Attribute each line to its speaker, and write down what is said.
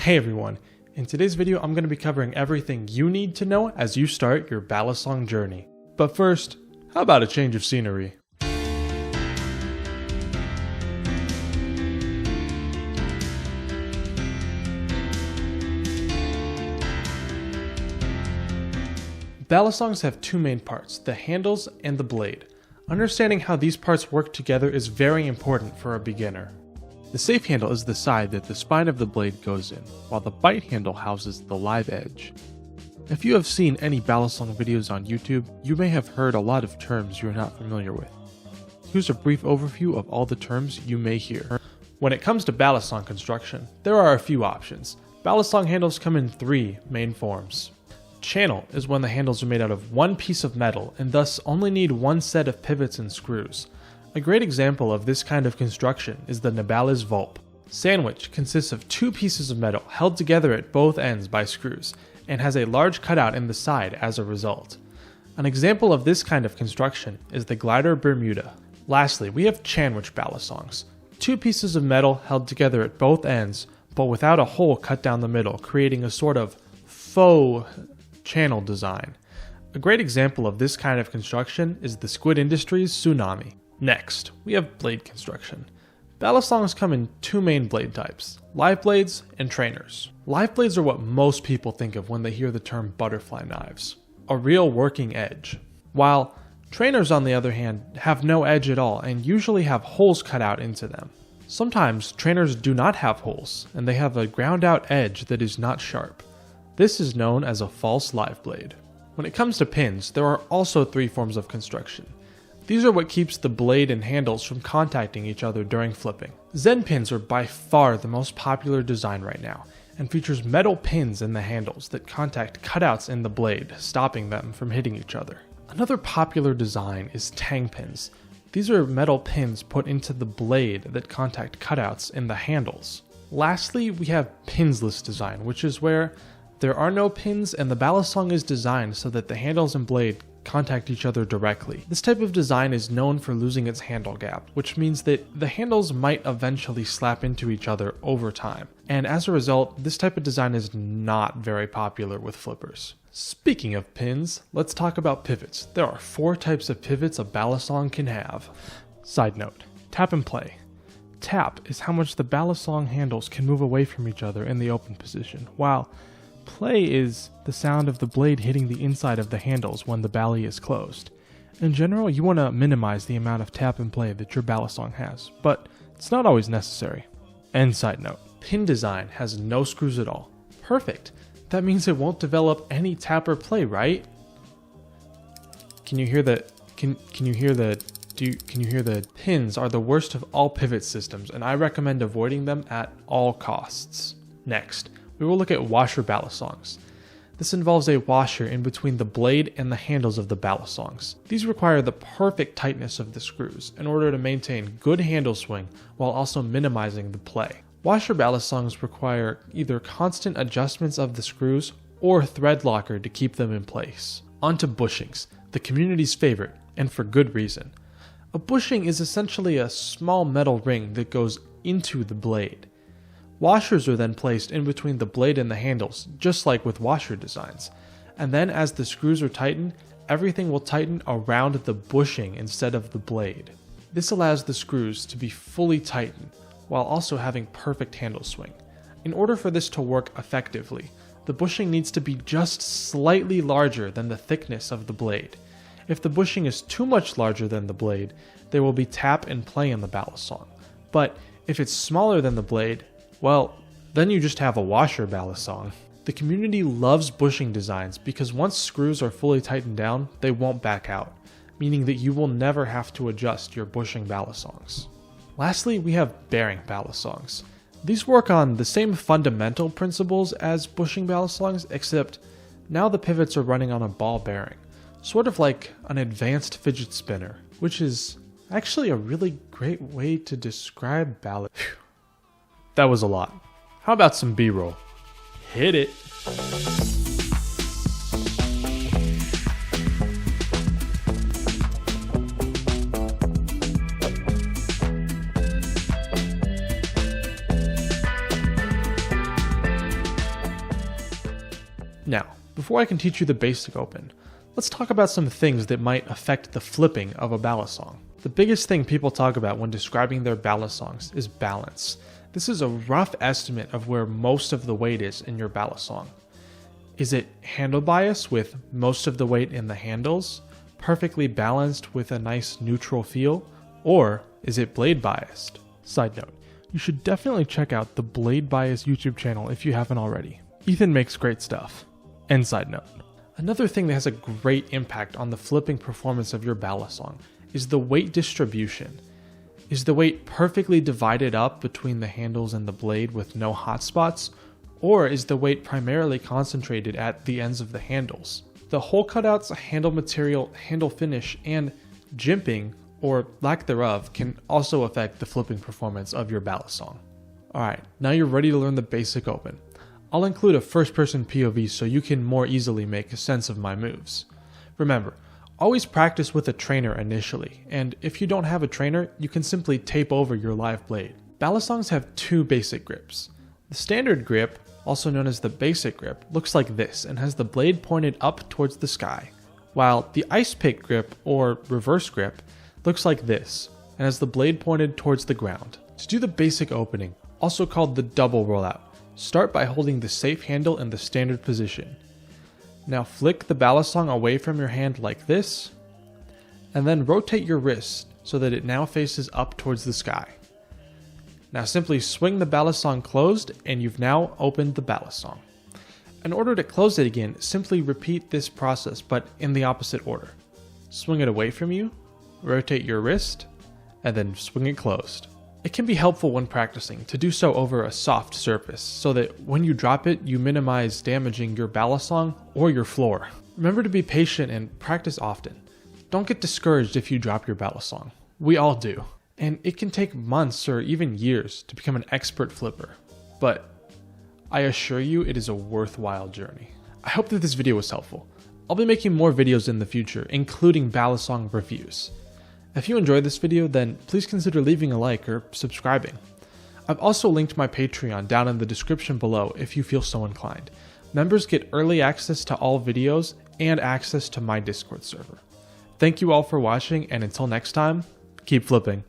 Speaker 1: Hey everyone, in today's video I'm going to be covering everything you need to know as you start your Balisong journey. But first, how about a change of scenery? Balisongs have two main parts, the handles and the blade. Understanding how these parts work together is very important for a beginner. The safe handle is the side that the spine of the blade goes in, while the bite handle houses the live edge. If you have seen any Balisong videos on YouTube, you may have heard a lot of terms you are not familiar with. Here's a brief overview of all the terms you may hear. When it comes to Balisong construction, there are a few options. Balisong handles come in three main forms. Channel is when the handles are made out of one piece of metal and thus only need one set of pivots and screws. A great example of this kind of construction is the Nabala's Vulp. Sandwich consists of two pieces of metal held together at both ends by screws and has a large cutout in the side as a result. An example of this kind of construction is the Glider Bermuda. Lastly, we have Chanwich Balisongs. Two pieces of metal held together at both ends but without a hole cut down the middle, creating a sort of faux channel design. A great example of this kind of construction is the Squid Industries Tsunami. Next, we have blade construction. Balisongs come in two main blade types, live blades and trainers. Live blades are what most people think of when they hear the term butterfly knives, a real working edge. While trainers, on the other hand, have no edge at all and usually have holes cut out into them. Sometimes trainers do not have holes and they have a ground out edge that is not sharp. This is known as a false live blade. When it comes to pins, there are also three forms of construction. These are what keeps the blade and handles from contacting each other during flipping. Zen pins are by far the most popular design right now, and features metal pins in the handles that contact cutouts in the blade, stopping them from hitting each other. Another popular design is tang pins. These are metal pins put into the blade that contact cutouts in the handles. Lastly, we have pinsless design, which is where there are no pins and the Balisong is designed so that the handles and blade contact each other directly. This type of design is known for losing its handle gap, which means that the handles might eventually slap into each other over time. And as a result, this type of design is not very popular with flippers. Speaking of pins, let's talk about pivots. There are four types of pivots a Balisong can have. Side note, tap and play. Tap is how much the Balisong handles can move away from each other in the open position, while play is the sound of the blade hitting the inside of the handles when the bally is closed. In general, you want to minimize the amount of tap and play that your Balisong has, but it's not always necessary. And side note, pin design has no screws at all. Perfect! That means it won't develop any tap or play, right? Can you hear the pins are the worst of all pivot systems, and I recommend avoiding them at all costs. Next, we will look at washer Balisongs. This involves a washer in between the blade and the handles of the Balisongs. These require the perfect tightness of the screws in order to maintain good handle swing while also minimizing the play. Washer Balisongs require either constant adjustments of the screws or thread locker to keep them in place. On to bushings, the community's favorite, and for good reason. A bushing is essentially a small metal ring that goes into the blade. Washers are then placed in between the blade and the handles, just like with washer designs. And then as the screws are tightened, everything will tighten around the bushing instead of the blade. This allows the screws to be fully tightened, while also having perfect handle swing. In order for this to work effectively, the bushing needs to be just slightly larger than the thickness of the blade. If the bushing is too much larger than the blade, there will be tap and play in the Balisong. But if it's smaller than the blade, well, then you just have a washer Balisong. The community loves bushing designs because once screws are fully tightened down, they won't back out, meaning that you will never have to adjust your bushing Balisongs. Lastly, we have bearing Balisongs. These work on the same fundamental principles as bushing Balisongs, except now the pivots are running on a ball bearing, sort of like an advanced fidget spinner, which is actually a really great way to describe Balisong. That was a lot. How about some B-roll? Hit it! Now, before I can teach you the basic open, let's talk about some things that might affect the flipping of a balisong. The biggest thing people talk about when describing their balisongs is balance. This is a rough estimate of where most of the weight is in your balisong. Is it handle bias with most of the weight in the handles, perfectly balanced with a nice neutral feel, or is it blade biased? Side note, you should definitely check out the Blade Bias YouTube channel if you haven't already. Ethan makes great stuff. And side note, another thing that has a great impact on the flipping performance of your balisong is the weight distribution. Is the weight perfectly divided up between the handles and the blade with no hot spots, or is the weight primarily concentrated at the ends of the handles? The hole cutouts, handle material, handle finish, and jimping, or lack thereof, can also affect the flipping performance of your balisong. Alright, now you're ready to learn the basic open. I'll include a first-person POV so you can more easily make sense of my moves. Remember, always practice with a trainer initially, and if you don't have a trainer, you can simply tape over your live blade. Balisongs have two basic grips. The standard grip, also known as the basic grip, looks like this and has the blade pointed up towards the sky, while the ice pick grip, or reverse grip, looks like this and has the blade pointed towards the ground. To do the basic opening, also called the double rollout, start by holding the safe handle in the standard position. Now flick the balisong away from your hand like this, and then rotate your wrist so that it now faces up towards the sky. Now simply swing the balisong closed and you've now opened the balisong. In order to close it again, simply repeat this process but in the opposite order. Swing it away from you, rotate your wrist, and then swing it closed. It can be helpful when practicing to do so over a soft surface so that when you drop it, you minimize damaging your balisong or your floor. Remember to be patient and practice often. Don't get discouraged if you drop your balisong. We all do. And it can take months or even years to become an expert flipper. But I assure you it is a worthwhile journey. I hope that this video was helpful. I'll be making more videos in the future, including balisong reviews. If you enjoyed this video, then please consider leaving a like or subscribing. I've also linked my Patreon down in the description below if you feel so inclined. Members get early access to all videos and access to my Discord server. Thank you all for watching, and until next time, keep flipping.